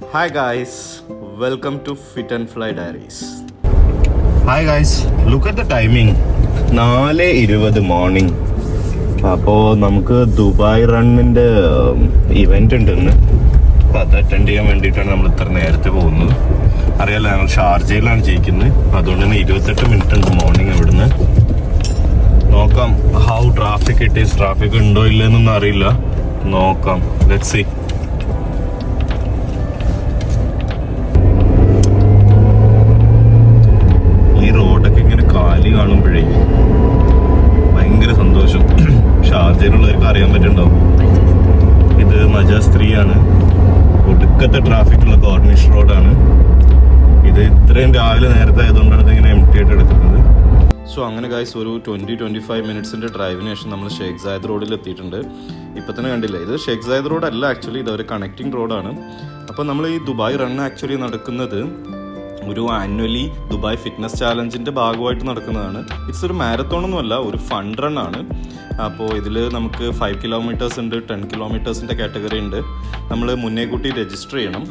Hi guys, welcome to Fit and Fly Diaries. Hi guys, look at the timing 4:20 morning. അപ്പോൾ നമുക്ക് Dubai റണ്ണിൻ്റെ event ഉണ്ട് ഇന്ന്. അപ്പോൾ അത് അറ്റൻഡ് ചെയ്യാൻ വേണ്ടിയിട്ടാണ് നമ്മൾ ഇത്ര നേരത്തെ പോകുന്നത്. അറിയാലോ, ഞങ്ങൾ ഷാർജയിലാണ് ജയിക്കുന്നത്. അതുകൊണ്ട് തന്നെ 28 മിനിറ്റ് ഉണ്ട് മോർണിംഗ് ഇവിടുന്ന്. നോക്കാം how traffic it is. Traffic ഉണ്ടോ ഇല്ലെന്നൊന്നും അറിയില്ല, നോക്കാം. Let's see. കാണുമ്പോഴേ ഭയങ്കര സന്തോഷം. ഷാർജയിലുള്ളവർക്ക് അറിയാൻ പറ്റുന്നുണ്ടാവും, ഇത് മജാസ് 3 ആണ്. ഒടുക്കത്തെ ട്രാഫിക്കുള്ള കോർണിഷ് റോഡാണ് ഇത്. ഇത്രയും രാവിലെ നേരത്തെ ആയതുകൊണ്ടാണ് ഇതിങ്ങനെ എം ടി ആയിട്ട് എടുക്കുന്നത്. സോ അങ്ങനെ ഗൈസ്, ഒരു 20-25 മിനിറ്റ്സിൻ്റെ ഡ്രൈവിന് ശേഷം നമ്മൾ ഷേഖ് സായദ് റോഡിൽ എത്തിയിട്ടുണ്ട്. ഇപ്പം തന്നെ കണ്ടില്ലേ, ഇത് ഷേഖ് സായദ് റോഡ് അല്ല, ആക്ച്വലി ഇത് ഒരു കണക്റ്റിംഗ് റോഡാണ്. അപ്പോൾ നമ്മൾ ഈ ദുബായ് റൺ ആക്ച്വലി നടക്കുന്നത് ഒരു ആനുവലി ദുബായ് ഫിറ്റ്നസ് ചാലഞ്ചിൻ്റെ ഭാഗമായിട്ട് നടക്കുന്നതാണ്. ഇറ്റ്സ് ഒരു മാരത്തോണൊന്നും അല്ല, ഒരു ഫണ്ട് റൺ ആണ്. അപ്പോൾ ഇതിൽ നമുക്ക് 5 കിലോമീറ്റേഴ്സ് ഉണ്ട്, 10 കിലോമീറ്റേഴ്സിൻ്റെ കാറ്റഗറി ഉണ്ട്. നമ്മൾ മുന്നേ കൂട്ടി രജിസ്റ്റർ ചെയ്യണം.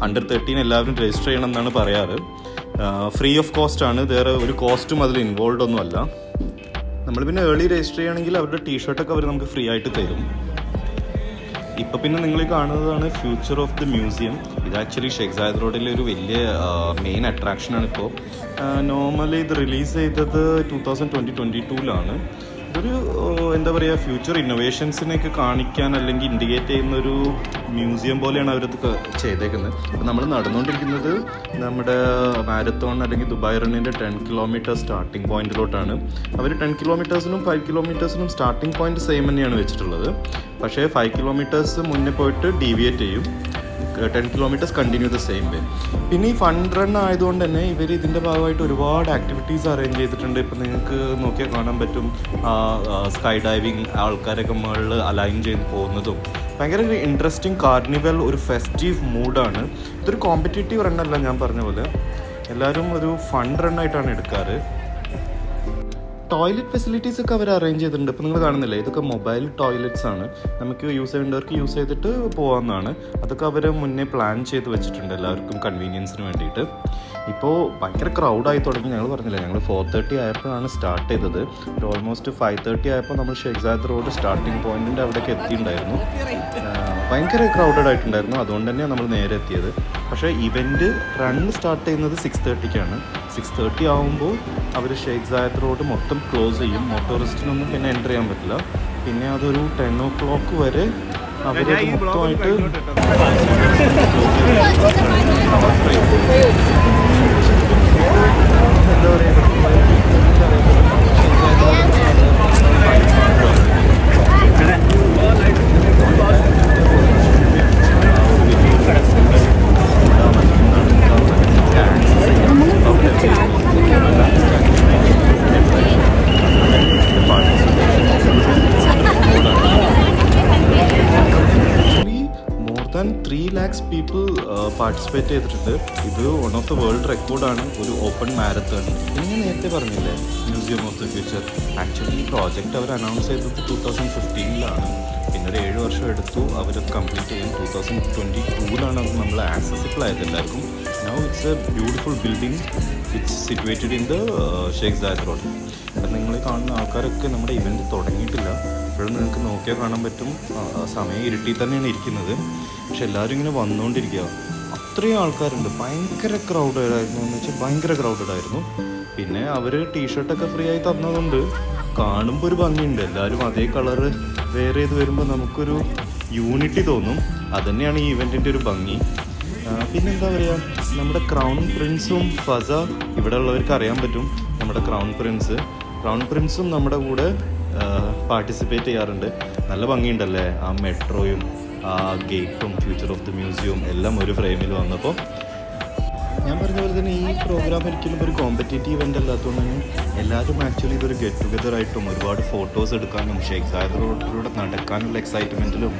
അണ്ടർ 13 എല്ലാവരും രജിസ്റ്റർ ചെയ്യണം എന്നാണ് പറയാറ്. ഫ്രീ ഓഫ് കോസ്റ്റ് ആണ്, വേറെ ഒരു കോസ്റ്റും അതിൽ ഇൻവോൾവ് ഒന്നും അല്ല. നമ്മൾ പിന്നെ ഏർലി രജിസ്റ്റർ ചെയ്യുകയാണെങ്കിൽ അവരുടെ ടീഷർട്ടൊക്കെ അവർ നമുക്ക് ഫ്രീ ആയിട്ട് തരും. ഇപ്പം പിന്നെ നിങ്ങൾ കാണുന്നതാണ് ഫ്യൂച്ചർ ഓഫ് ദി മ്യൂസിയം. ഇത് ആക്ച്വലി ഷേഖ് സായദ് റോഡിലെ ഒരു വലിയ മെയിൻ അട്രാക്ഷനാണ്. ഇപ്പോൾ നോർമലി ഇത് റിലീസ് ചെയ്തത് 2022 ഇതൊരു എന്താ പറയുക, ഫ്യൂച്ചർ ഇന്നോവേഷൻസിനെയൊക്കെ കാണിക്കാൻ അല്ലെങ്കിൽ ഇൻഡിക്കേറ്റ് ചെയ്യുന്ന ഒരു മ്യൂസിയം പോലെയാണ് അവരത് ചെയ്തേക്കുന്നത്. അപ്പോൾ നമ്മൾ നടന്നുകൊണ്ടിരിക്കുന്നത് നമ്മുടെ മാരത്തോൺ അല്ലെങ്കിൽ ദുബായ് റണ്ണിൻ്റെ 10 കിലോമീറ്റർ സ്റ്റാർട്ടിംഗ് പോയിന്റിലോട്ടാണ്. അവർ 10 കിലോമീറ്റേഴ്സിനും 5 കിലോമീറ്റേഴ്സിനും സ്റ്റാർട്ടിംഗ് പോയിന്റ് സെയിം തന്നെയാണ് വെച്ചിട്ടുള്ളത്. പക്ഷേ 5 കിലോമീറ്റേഴ്സ് മുന്നേ പോയിട്ട് ഡീവിയേറ്റ് ചെയ്യും, 10 kilometres continue the same way. പിന്നെ ഈ ഫണ്ട് റൺ ആയതുകൊണ്ട് തന്നെ ഇവർ ഇതിൻ്റെ ഭാഗമായിട്ട് ഒരുപാട് ആക്ടിവിറ്റീസ് അറേഞ്ച് ചെയ്തിട്ടുണ്ട്. ഇപ്പം നിങ്ങൾക്ക് നോക്കിയാൽ കാണാൻ പറ്റും, സ്കൈ ഡൈവിങ്, ആൾക്കാരൊക്കെ മുകളിൽ അലൈൻ ചെയ്ത് പോകുന്നതും. ഭയങ്കര ഒരു ഇൻട്രസ്റ്റിംഗ് കാർണിവൽ, ഒരു ഫെസ്റ്റീവ് മൂഡാണ്. ഇതൊരു കോമ്പറ്റീറ്റീവ് റണ്ണല്ല, ഞാൻ പറഞ്ഞ പോലെ എല്ലാവരും ഒരു ഫണ്ട് റണ്ണായിട്ടാണ് എടുക്കാറ്. ടോയ്ലറ്റ് ഫെസിലിറ്റീസ് ഒക്കെ അവർ അറേഞ്ച് ചെയ്തിട്ടുണ്ട്. ഇപ്പോൾ നിങ്ങൾ കാണുന്നില്ലേ, ഇതൊക്കെ മൊബൈൽ ടോയ്ലറ്റ്സ് ആണ്. നമുക്ക് യൂസ് ചെയ്യേണ്ടവർക്ക് യൂസ് ചെയ്തിട്ട് പോകാവുന്നതാണ്. അതൊക്കെ അവർ മുന്നേ പ്ലാൻ ചെയ്ത് വെച്ചിട്ടുണ്ട് എല്ലാവർക്കും കൺവീനിയൻസിന് വേണ്ടിയിട്ട്. ഇപ്പോൾ ഭയങ്കര ക്രൗഡായി തുടങ്ങി. ഞങ്ങൾ പറഞ്ഞില്ലേ, ഞങ്ങൾ 4:30 ആയപ്പോഴാണ് സ്റ്റാർട്ട് ചെയ്തത്. ഒരു ഓൾമോസ്റ്റ് 5:30 ആയപ്പോൾ നമ്മൾ ഷേഖ് സായദ് റോഡ് സ്റ്റാർട്ടിംഗ് പോയിന്റിൻ്റെ അവിടേക്ക് എത്തിയിട്ടുണ്ടായിരുന്നു. ഭയങ്കര ക്രൗഡഡ് ആയിട്ടുണ്ടായിരുന്നു, അതുകൊണ്ട് തന്നെയാണ് നമ്മൾ നേരെ എത്തിയത്. പക്ഷേ ഇവൻറ്റ് റൺ സ്റ്റാർട്ട് ചെയ്യുന്നത് 6:30 6:30 ആകുമ്പോൾ അവർ ഷേഖ് സായദ് റോഡ് മൊത്തം ക്ലോസ് ചെയ്യും. മോട്ടോറിസ്റ്റിനൊന്നും പിന്നെ എൻ്റർ ചെയ്യാൻ പറ്റില്ല. പിന്നെ അതൊരു 10 o'clock വരെ അവർ മൊത്തമായിട്ട് എന്താ പറയുക, പീപ്പിൾ പാർട്ടിസിപ്പേറ്റ് ചെയ്തിട്ടുണ്ട്. ഇത് വൺ ഓഫ് ദ വേൾഡ് റെക്കോർഡാണ്, ഒരു ഓപ്പൺ മാരത്തൺ. പിന്നെ ഞാൻ നേരത്തെ പറഞ്ഞില്ലേ, museum of the future. Actually ഈ പ്രോജക്റ്റ് അവർ അനൗൺസ് ചെയ്തത് 2015 പിന്നെ ഒരു 7 വർഷം എടുത്തു അവരത് കംപ്ലീറ്റ് ചെയ്യാൻ. 2022 അത് നമ്മൾ ആക്സസിബിൾ ആയത് എല്ലാവർക്കും. Now it's A beautiful building. It's situated in the Sheikh Zayed road. അപ്പം നിങ്ങൾ കാണുന്ന ആൾക്കാരൊക്കെ നമ്മുടെ ഇവൻറ്റ് തുടങ്ങിയിട്ടില്ല. ഇപ്പോഴും നിങ്ങൾക്ക് നോക്കിയാൽ കാണാൻ പറ്റും, സമയം ഇരുട്ടി തന്നെയാണ് ഇരിക്കുന്നത്. പക്ഷെ എല്ലാവരും ഇങ്ങനെ വന്നുകൊണ്ടിരിക്കുക. അത്രയും ആൾക്കാരുണ്ട്. ഭയങ്കര ക്രൗഡഡ് ആയിരുന്നു എന്ന് വെച്ചാൽ ഭയങ്കര ക്രൗഡഡ് ആയിരുന്നു. പിന്നെ അവർ ടീഷർട്ടൊക്കെ ഫ്രീ ആയി തന്നതുകൊണ്ട് കാണുമ്പോൾ ഒരു ഭംഗിയുണ്ട്. എല്ലാവരും അതേ കളറ് വെയർ ചെയ്ത് വരുമ്പോൾ നമുക്കൊരു യൂണിറ്റി തോന്നും. അതുതന്നെയാണ് ഈ ഇവൻറ്റിൻ്റെ ഒരു ഭംഗി. പിന്നെന്താ പറയുക, നമ്മുടെ ക്രൗൺ പ്രിൻസും ഫസ, ഇവിടെ ഉള്ളവർക്ക് അറിയാൻ പറ്റും, നമ്മുടെ ക്രൗൺ പ്രിൻസും നമ്മുടെ കൂടെ പാർട്ടിസിപ്പേറ്റ് ചെയ്യാറുണ്ട്. നല്ല ഭംഗിയുണ്ടല്ലേ ആ മെട്രോയും ആ ഗേറ്റും ഫ്യൂച്ചർ ഓഫ് ദി മ്യൂസിയവും എല്ലാം ഒരു ഫ്രെയിമിൽ വന്നപ്പോൾ. ഞാൻ പറഞ്ഞ പോലെ തന്നെ ഈ പ്രോഗ്രാം ഒരിക്കലും ഒരു കോമ്പറ്റേറ്റീവ് ഇവൻ്റ് അല്ലാത്തതുകൊണ്ട് തന്നെ എല്ലാവരും ആക്ച്വലി ഇതൊരു ഗെറ്റ് ടുഗദർ ആയിട്ടും ഒരുപാട് ഫോട്ടോസ് എടുക്കാനും ഷേഖ് സായദ് റോഡിലൂടെ നടക്കാനുള്ള എക്സൈറ്റ്മെൻറ്റിലും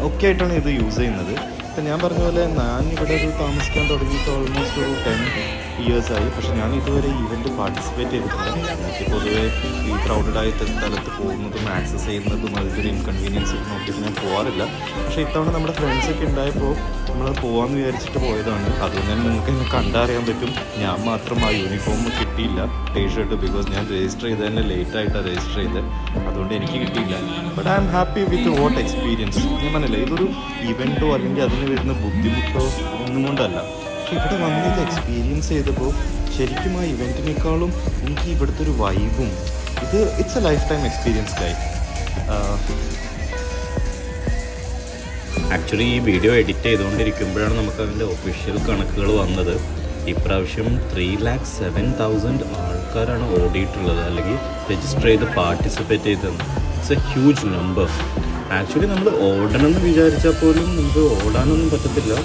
ഒക്കെ ആയിട്ടാണ് ഇത് യൂസ് ചെയ്യുന്നത്. ഇപ്പം ഞാൻ പറഞ്ഞ പോലെ ഞാൻ ഇവിടെ ഒരു താമസിക്കാൻ തുടങ്ങിയിട്ട് ഓൾമോസ്റ്റ് ഒരു 10 ഇയേഴ്സായി. പക്ഷെ ഞാൻ ഇതുവരെ ഈവൻറ്റ് പാർട്ടിസിപ്പേറ്റ് ചെയ്തിട്ടില്ല. എനിക്ക് പൊതുവേ ഈ ക്രൗഡഡായ സ്ഥലത്ത് പോകുന്നതും ആക്സസ് ചെയ്യുന്നതും അതിൻ്റെ ഇൻകൺവീനിയൻസ് ഒക്കെ നോക്കിയിട്ട് ഞാൻ പോകാറില്ല. പക്ഷേ ഇത്തവണ നമ്മുടെ ഫ്രണ്ട്സൊക്കെ ഉണ്ടായപ്പോൾ നമ്മൾ പോകാമെന്ന് വിചാരിച്ചിട്ട് പോയതാണ്. അതുകൊണ്ട് തന്നെ നിങ്ങൾക്ക് എന്നെ കണ്ടറിയാൻ പറ്റും. ഞാൻ മാത്രം ആ യൂണിഫോം കിട്ടിയില്ല, ടീഷർട്ട്, ബിക്കോസ് ഞാൻ രജിസ്റ്റർ ചെയ്ത് തന്നെ ലേറ്റായിട്ടാണ് രജിസ്റ്റർ ചെയ്തത്. അതുകൊണ്ട് എനിക്ക് കിട്ടിയില്ല. But I am happy with what experience. ഞാൻ പറഞ്ഞില്ല, ഇതൊരു ഇവൻറ്റോ അല്ലെങ്കിൽ അതിന് വരുന്ന ബുദ്ധിമുട്ടോ ഒന്നും കൊണ്ടല്ല. പക്ഷെ ഇവിടെ വന്ന് ഇത് എക്സ്പീരിയൻസ് ചെയ്തപ്പോൾ ശരിക്കും ആ ഇവൻറ്റിനേക്കാളും എനിക്ക് ഇവിടുത്തെ ഒരു വൈബും it's a lifetime experience ആയി. ആക്ച്വലി ഈ വീഡിയോ എഡിറ്റ് ചെയ്തുകൊണ്ടിരിക്കുമ്പോഴാണ് നമുക്ക് അതിൻ്റെ ഒഫീഷ്യൽ കണക്കുകൾ വന്നത്. ഇപ്രാവശ്യം 3,07,000 ആൾക്കാരാണ് ഓടിയിട്ടുള്ളത്, അല്ലെങ്കിൽ രജിസ്റ്റർ ചെയ്ത് പാർട്ടിസിപ്പേറ്റ് ചെയ്തത്. It's a huge number. Actually നമ്മൾ ഓടണമെന്ന് വിചാരിച്ചാൽ പോലും നമുക്ക് ഓടാനൊന്നും പറ്റത്തില്ല.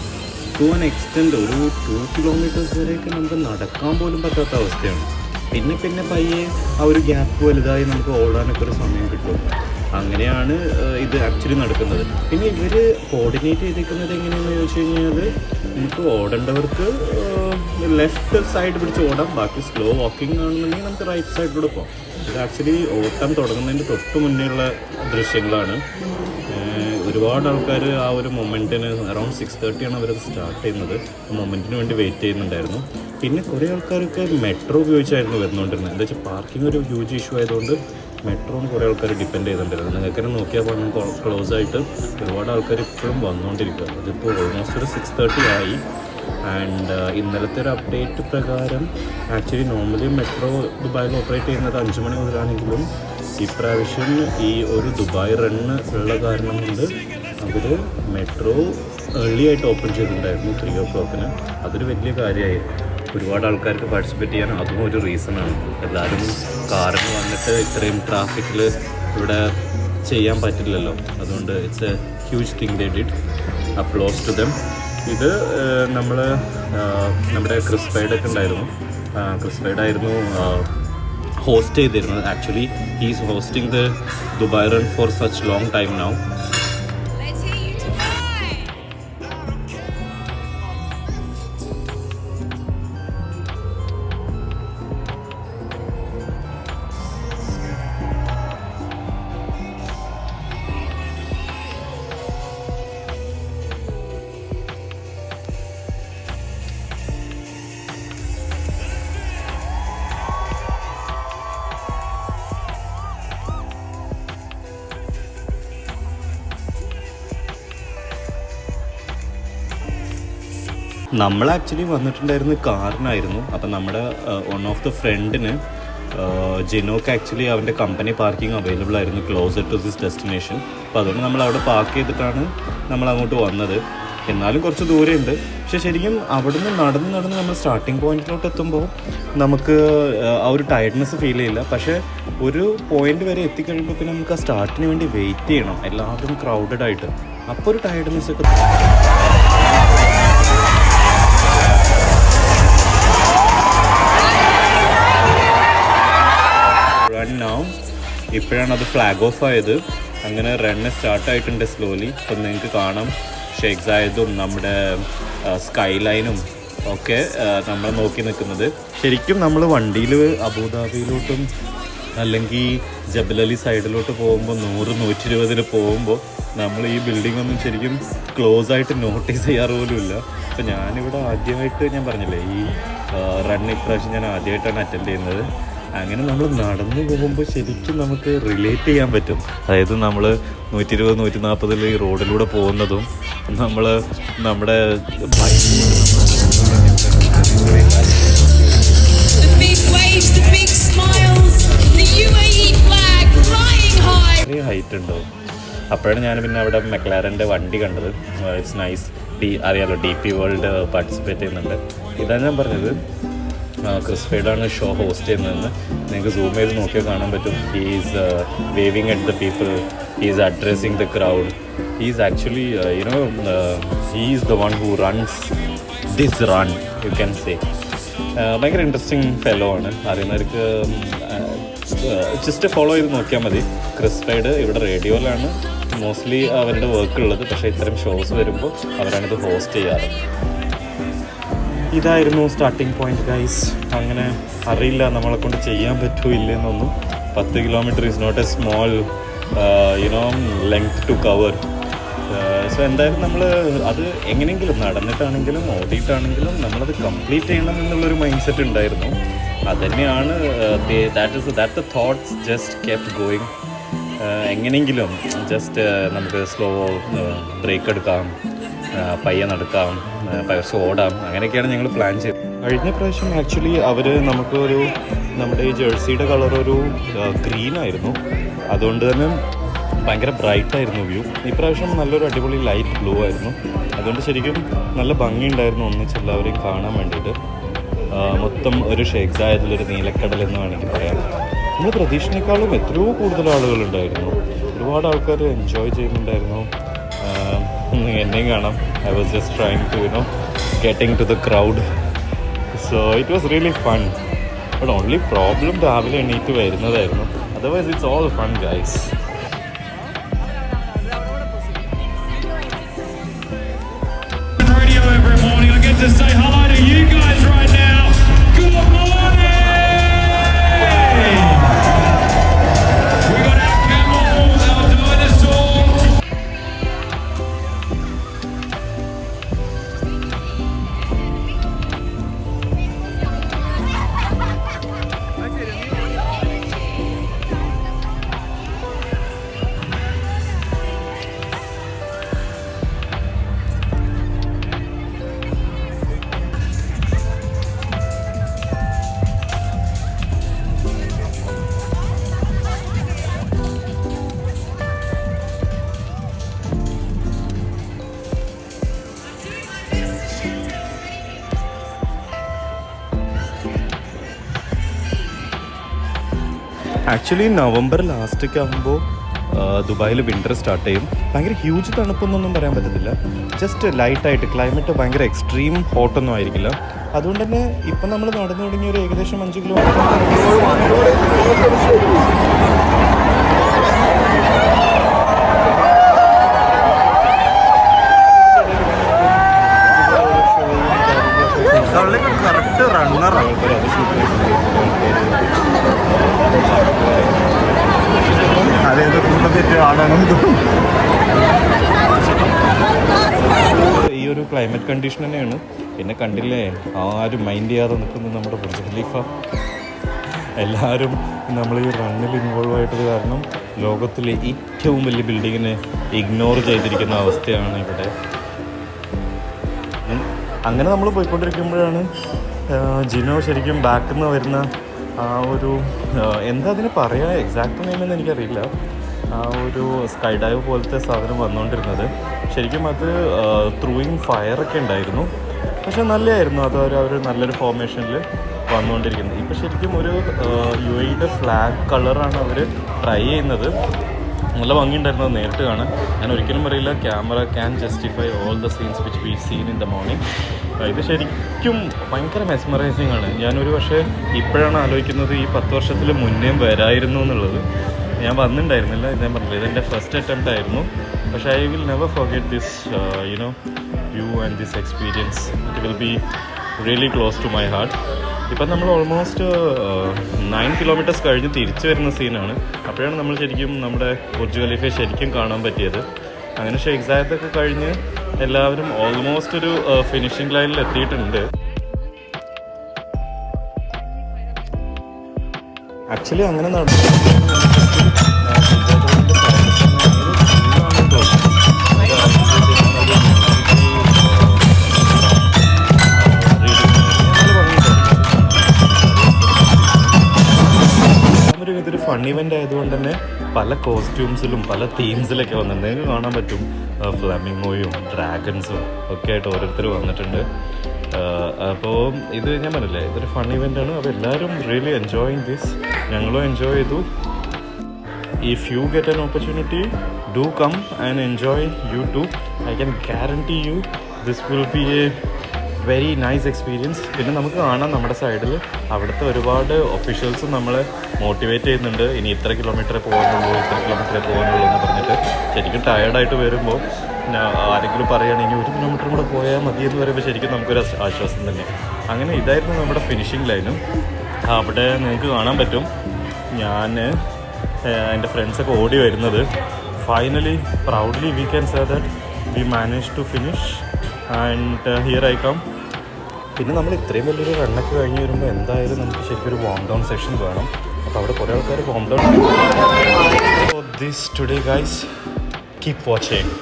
ടു ആൻ എക്സ്റ്റെൻറ്റ് ഒരു 2 കിലോമീറ്റേഴ്സ് വരെയൊക്കെ നമുക്ക് നടക്കാൻ പോലും പറ്റാത്ത അവസ്ഥയാണ്. പിന്നെ പയ്യെ ആ ഒരു ഗ്യാപ്പ് വലുതായി നമുക്ക് ഓടാനൊക്കെ ഒരു സമയം കിട്ടും. അങ്ങനെയാണ് ഇത് ആക്ച്വലി നടക്കുന്നത്. പിന്നെ ഇവർ കോർഡിനേറ്റ് ചെയ്തിരിക്കുന്നത് എങ്ങനെയാണെന്ന് ചോദിച്ചു കഴിഞ്ഞാൽ, നമുക്ക് ഓടേണ്ടവർക്ക് ലെഫ്റ്റ് സൈഡ് പിടിച്ച് ഓടാം, ബാക്കി സ്ലോ വാക്കിംഗ് ആണെന്നുണ്ടെങ്കിൽ നമുക്ക് റൈറ്റ് സൈഡിലൂടെ പോകാം. ഇത് ആക്ച്വലി ഓട്ടം തുടങ്ങുന്നതിൻ്റെ തൊട്ട് മുന്നേയുള്ള ദൃശ്യങ്ങളാണ്. ഒരുപാട് ആൾക്കാർ ആ ഒരു മൊമെൻറ്റിന് അറൗണ്ട് 6:30 അവരത് സ്റ്റാർട്ട് ചെയ്യുന്നത്. ആ മൊമെൻറ്റിന് വേണ്ടി വെയിറ്റ് ചെയ്യുന്നുണ്ടായിരുന്നു. പിന്നെ കുറേ ആൾക്കാരൊക്കെ മെട്രോ ഉപയോഗിച്ചായിരുന്നു വരുന്നുകൊണ്ടിരുന്നത്. എന്താ വെച്ചാൽ പാർക്കിംഗ് ഒരു ഹ്യൂജ് ഇഷ്യൂ ആയതുകൊണ്ട് മെട്രോന്ന് കുറേ ആൾക്കാർ ഡിപ്പെൻഡ് ചെയ്തിട്ടുണ്ടായിരുന്നു. നിങ്ങൾക്ക് തന്നെ നോക്കിയാൽ പറഞ്ഞാൽ ക്ലോസ് ആയിട്ട് ഒരുപാട് ആൾക്കാർ ഇപ്പോഴും വന്നുകൊണ്ടിരിക്കുക. അതിപ്പോൾ ഓൾമോസ്റ്റ് ഒരു 6:30 ആയി. ആൻഡ് ഇന്നലത്തെ ഒരു അപ്ഡേറ്റ് പ്രകാരം ആക്ച്വലി നോർമലി മെട്രോ ദുബായിൽ ഓപ്പറേറ്റ് ചെയ്യുന്നത് 5 മണി മുതലാണെങ്കിലും ഇപ്രാവശ്യം ഈ ഒരു ദുബായ് റണ്ണ് ഉള്ള കാരണം കൊണ്ട് അവർ മെട്രോ ഏർലി ആയിട്ട് ഓപ്പൺ ചെയ്തിട്ടുണ്ടായിരുന്നു 3 o'clock. അതൊരു വലിയ കാര്യമായി. ഒരുപാട് ആൾക്കാർക്ക് പാർട്ടിസിപ്പേറ്റ് ചെയ്യാൻ അതും ഒരു റീസണാണ്. എല്ലാവരും കാറിന് വന്നിട്ട് ഇത്രയും ട്രാഫിക്കിൽ ഇവിടെ ചെയ്യാൻ പറ്റില്ലല്ലോ. അതുകൊണ്ട് it's a huge thing they did. Applause to them. ഇത് നമ്മുടെ ക്രിസ്പൈഡൊക്കെ ഉണ്ടായിരുന്നു. ക്രിസ്പൈഡായിരുന്നു ഹോസ്റ്റ് ചെയ്തിരുന്നത്. Actually he is hosting the Dubai run for such long time now. നമ്മൾ ആക്ച്വലി വന്നിട്ടുണ്ടായിരുന്നു കാറിനായിരുന്നു. അപ്പം നമ്മുടെ വൺ ഓഫ് ദ ഫ്രണ്ടിന് ജിനോക്ക് ആക്ച്വലി അവൻ്റെ കമ്പനി പാർക്കിംഗ് അവൈലബിൾ ആയിരുന്നു ക്ലോസർ ടു ദിസ് ഡെസ്റ്റിനേഷൻ. അപ്പോൾ അതുകൊണ്ട് നമ്മൾ അവിടെ പാർക്ക് ചെയ്തിട്ടാണ് നമ്മൾ അങ്ങോട്ട് വന്നത്. എന്നാലും കുറച്ച് ദൂരമുണ്ട്. പക്ഷേ ശരിക്കും അവിടുന്ന് നടന്ന് നമ്മൾ സ്റ്റാർട്ടിംഗ് പോയിന്റിലോട്ട് എത്തുമ്പോൾ നമുക്ക് ആ ഒരു ടയർഡ്നെസ് ഫീൽ ചെയ്യില്ല. പക്ഷേ ഒരു പോയിന്റ് വരെ എത്തിക്കഴിയുമ്പോൾ പിന്നെ നമുക്ക് ആ സ്റ്റാർട്ടിന് വേണ്ടി വെയിറ്റ് ചെയ്യണം, എല്ലാവരും ക്രൗഡഡ് ആയിട്ട്. അപ്പോൾ ഒരു ടയർഡ്നെസ് ഒക്കെ ഇപ്പോഴാണ് അത് ഫ്ലാഗ് ഓഫ് ആയത്. അങ്ങനെ റണ്ണ് സ്റ്റാർട്ടായിട്ടുണ്ട് സ്ലോലി. അപ്പം നിങ്ങൾക്ക് കാണാം ഷേഖ് സായദും നമ്മുടെ സ്കൈ ലൈനും ഒക്കെ നമ്മൾ നോക്കി നിൽക്കുന്നത്. ശരിക്കും നമ്മൾ വണ്ടിയിൽ അബുദാബിയിലോട്ടും അല്ലെങ്കിൽ ജബൽ അലി സൈഡിലോട്ട് പോകുമ്പോൾ 100-120 പോകുമ്പോൾ നമ്മൾ ഈ ബിൽഡിംഗ് ഒന്നും ശരിക്കും ക്ലോസ് ആയിട്ട് നോട്ടീസ് ചെയ്യാറ് പോലും ഇല്ല. അപ്പോൾ ഞാനിവിടെ ആദ്യമായിട്ട്, ഞാൻ പറഞ്ഞില്ലേ, ഈ റണ്ണ് ഇപ്രാവശ്യം ഞാൻ ആദ്യമായിട്ടാണ് അറ്റൻഡ് ചെയ്യുന്നത്. അങ്ങനെ നമ്മൾ നടന്നു പോകുമ്പോൾ ശരിക്കും നമുക്ക് റിലേറ്റ് ചെയ്യാൻ പറ്റും. അതായത് നമ്മൾ 120-140 ഈ റോഡിലൂടെ പോകുന്നതും നമ്മൾ നമ്മുടെ ഹൈറ്റ് ഉണ്ടാവും. അപ്പോഴാണ് ഞാൻ പിന്നെ അവിടെ മെക്ലാരൻ്റെ വണ്ടി കണ്ടത്. It's nice. അറിയാലോ, DP വേൾഡ് പാർട്ടിസിപ്പേറ്റ് ചെയ്യുന്നുണ്ട്. ഇതാണ് ഞാൻ പറഞ്ഞത്, ക്രിസ്ഫൈഡാണ് ഷോ ഹോസ്റ്റ് ചെയ്യുന്നതെന്ന്. നിങ്ങൾക്ക് സൂം ചെയ്ത് നോക്കിയാൽ കാണാൻ പറ്റും. He is waving at the people, he is addressing the crowd. He is actually he is the one who runs this run, you can say. ഭയങ്കര ഇൻട്രസ്റ്റിംഗ് ഫെലോ ആണ്. അറിയുന്നവർക്ക് ജസ്റ്റ് ഫോളോ ചെയ്ത് നോക്കിയാൽ മതി. ക്രിസ്ഫൈഡ് ഇവിടെ റേഡിയോയിലാണ് മോസ്റ്റ്ലി അവരുടെ വർക്ക് ഉള്ളത്. പക്ഷേ ഇത്തരം ഷോസ് വരുമ്പോൾ അവരാണിത് ഹോസ്റ്റ് ചെയ്യാറ്. ഇതായിരുന്നു സ്റ്റാർട്ടിംഗ് പോയിന്റ് ഗൈസ്. അങ്ങനെ അറിയില്ല നമ്മളെ കൊണ്ട് ചെയ്യാൻ പറ്റുമോ ഇല്ലെന്നൊന്നും. 10 kilometre is not a small length to cover. So എന്തായാലും നമ്മൾ അത് എങ്ങനെയെങ്കിലും നടന്നിട്ടാണെങ്കിലും ഓടിയിട്ടാണെങ്കിലും നമ്മളത് കംപ്ലീറ്റ് ചെയ്യണം എന്നുള്ളൊരു മൈൻഡ് സെറ്റ് ഉണ്ടായിരുന്നു. അതുതന്നെയാണ് that the thoughts just kept going. എങ്ങനെയെങ്കിലും ജസ്റ്റ് നമുക്ക് സ്ലോ ബ്രേക്ക് എടുക്കാം, പയ്യെ നടക്കാം, പയർച്ച് ഓടാം, അങ്ങനെയൊക്കെയാണ് ഞങ്ങൾ പ്ലാൻ ചെയ്തത്. കഴിഞ്ഞ പ്രാവശ്യം ആക്ച്വലി അവർ നമുക്കൊരു നമ്മുടെ ഈ ജേഴ്സിയുടെ കളർ ഒരു ഗ്രീൻ ആയിരുന്നു. അതുകൊണ്ട് തന്നെ ഭയങ്കര ബ്രൈറ്റായിരുന്നു വ്യൂ. ഇപ്രാവശ്യം നല്ലൊരു അടിപൊളി ലൈറ്റ് ബ്ലൂ ആയിരുന്നു. അതുകൊണ്ട് ശരിക്കും നല്ല ഭംഗിയുണ്ടായിരുന്നു ഒന്നിച്ച് എല്ലാവരെയും കാണാൻ വേണ്ടിയിട്ട്. മൊത്തം ഒരു ഷേക്ക് സായദിലൊരു നീലക്കടൽ എന്ന് വേണമെങ്കിൽ പറയാം. നമ്മൾ പ്രതീക്ഷിച്ചതിനേക്കാളും എത്രയോ കൂടുതൽ ആളുകളുണ്ടായിരുന്നു. ഒരുപാട് ആൾക്കാർ എൻജോയ് ചെയ്യുന്നുണ്ടായിരുന്നു. എന്നെയും കാണാം. I was just trying to getting to the crowd. So it was really fun. But only problem രാവിലെ എണീറ്റ് വരുന്നതായിരുന്നു. Otherwise it's all fun guys. Every morning I get to say hello to you guys right now. Good morning! We got our camels, our dinosaurs. Actually November ലാസ്റ്റൊക്കെ ആകുമ്പോൾ ദുബായിൽ winter start ചെയ്യും. ഭയങ്കര huge തണുപ്പൊന്നൊന്നും പറയാൻ പറ്റത്തില്ല. ജസ്റ്റ് ലൈറ്റായിട്ട് climate ഭയങ്കര extreme ഹോട്ടൊന്നും ആയിരിക്കില്ല. അതുകൊണ്ട് തന്നെ ഇപ്പം നമ്മൾ നടന്നു തുടങ്ങിയ ഒരു ഏകദേശം 5 കിലോമീറ്റർ കറക്റ്റ് റണ്ണറാണ്. ഈ ഒരു ക്ലൈമറ്റ് കണ്ടീഷൻ തന്നെയാണ്. പിന്നെ കണ്ടില്ലേ, ആരും മൈൻഡ് ചെയ്യാതെ നിൽക്കുന്നത് നമ്മുടെ ബുർജ് ഖലീഫ. എല്ലാവരും നമ്മൾ ഈ റണ്ണിൽ ഇൻവോൾവ് ആയിട്ടത് കാരണം ലോകത്തിലെ ഏറ്റവും വലിയ ബിൽഡിങ്ങിനെ ഇഗ്നോർ ചെയ്തിരിക്കുന്ന അവസ്ഥയാണ് ഇവിടെ. അങ്ങനെ നമ്മൾ പോയിക്കൊണ്ടിരിക്കുമ്പോഴാണ് ജിനോ ശരിക്കും ബാക്കിൽ നിന്ന് വരുന്ന ആ ഒരു എന്താ അതിന് പറയുക, എക്സാക്റ്റ് നെയിമെന്ന് എനിക്കറിയില്ല, ആ ഒരു സ്കൈ ഡൈവ് പോലത്തെ സാധനം വന്നുകൊണ്ടിരുന്നത്. ശരിക്കും അത് ത്രൂയിങ് ഫയറൊക്കെ ഉണ്ടായിരുന്നു. പക്ഷെ നല്ലതായിരുന്നു. അത് അവർ നല്ലൊരു ഫോർമേഷനിൽ വന്നുകൊണ്ടിരിക്കുന്നത്. ഇപ്പോൾ ശരിക്കും ഒരു UAE ഫ്ലാഗ് കളറാണ് അവർ ട്രൈ ചെയ്യുന്നത്. നല്ല ഭംഗിയുണ്ടായിരുന്നത് നേരിട്ട് കാണാൻ. ഞാൻ ഒരിക്കലും പറയില്ല camera can justify all the scenes which we scene in the morning. ഇത് ശരിക്കും ഭയങ്കര മെസ്മറൈസിങ് ആണ്. ഞാനൊരു പക്ഷേ ഇപ്പോഴാണ് ആലോചിക്കുന്നത് ഈ 10 വർഷത്തിൽ മുന്നേ വരായിരുന്നു എന്നുള്ളത്. ഞാൻ വന്നിട്ടുണ്ടായിരുന്നില്ല. ഞാൻ പറഞ്ഞില്ല, ഇതെൻ്റെ ഫസ്റ്റ് അറ്റംപ്റ്റ് ആയിരുന്നു. പക്ഷേ I will never forget this view and this experience. It will be really close to my heart. ഇപ്പം നമ്മൾ ഓൾമോസ്റ്റ് 9 കിലോമീറ്റേഴ്സ് കഴിഞ്ഞ് തിരിച്ചു വരുന്ന സീനാണ്. അപ്പോഴാണ് നമ്മൾ ശരിക്കും നമ്മുടെ ബുർജ് ഖലീഫയെ ശരിക്കും കാണാൻ പറ്റിയത്. അങ്ങനെ ഷേഖ് സായദൊക്കെ കഴിഞ്ഞ് എല്ലാവരും ഓൾമോസ്റ്റ് ഒരു ഫിനിഷിംഗ് ലൈനിൽ എത്തിയിട്ടുണ്ട്. ആക്ച്വലി അങ്ങനെ ഇതൊരു ഫൺ ഇവൻ്റ് ആയതുകൊണ്ട് തന്നെ പല കോസ്റ്റ്യൂംസിലും പല തീംസിലൊക്കെ വന്നിട്ടുണ്ട്. നിങ്ങൾക്ക് കാണാൻ പറ്റും ഫ്ലാമിംഗോയും ഡ്രാഗൺസും ഒക്കെ ആയിട്ട് ഓരോരുത്തർ വന്നിട്ടുണ്ട്. അപ്പോൾ ഇത് ഞാൻ പറഞ്ഞില്ലേ, ഇതൊരു ഫൺ ഇവൻ്റാണ്. അപ്പോൾ എല്ലാവരും റിയലി എൻജോയിങ് ദിസ്. ഞങ്ങളും എൻജോയ് ചെയ്തു. If you get an opportunity, do come and enjoy. You too, I can guarantee you this will be a very nice experience. പിന്നെ നമുക്ക് കാണാം നമ്മുടെ സൈഡിൽ അവിടുത്തെ ഒരുപാട് ഒഫീഷ്യൽസും നമ്മളെ മോട്ടിവേറ്റ് ചെയ്യുന്നുണ്ട്. ഇനി ഇത്ര കിലോമീറ്ററേ പോകാനുള്ളൂ, ഇത്ര കിലോമീറ്ററേ പോകാനുള്ളൂ എന്ന് പറഞ്ഞിട്ട്. ശരിക്കും ടയേർഡായിട്ട് വരുമ്പോൾ ആരെങ്കിലും പറയുകയാണെങ്കിൽ 1 കിലോമീറ്റർ കൂടെ പോയാൽ മതി എന്ന് പറയുമ്പോൾ ശരിക്കും നമുക്കൊരു ആശ്വാസം തന്നെ. അങ്ങനെ ഇതായിരുന്നു നമ്മുടെ ഫിനിഷിംഗ് ലൈനും. അവിടെ നിങ്ങൾക്ക് കാണാൻ പറ്റും ഞാൻ എൻ്റെ ഫ്രണ്ട്സൊക്കെ ഓടി വരുന്നത്. Finally proudly we can say that we manage to finish and here I come. പിന്നെ നമ്മൾ ഇത്രയും വലിയൊരു റണ്ണൊക്കെ കഴിഞ്ഞ് വരുമ്പോൾ എന്തായാലും നമുക്ക് ശരിക്കും ഒരു വാം ഡൗൺ സെഷൻ വേണം. അപ്പോൾ അവിടെ കുറേ ആൾക്കാർ warm down. So this today guys, keep watching.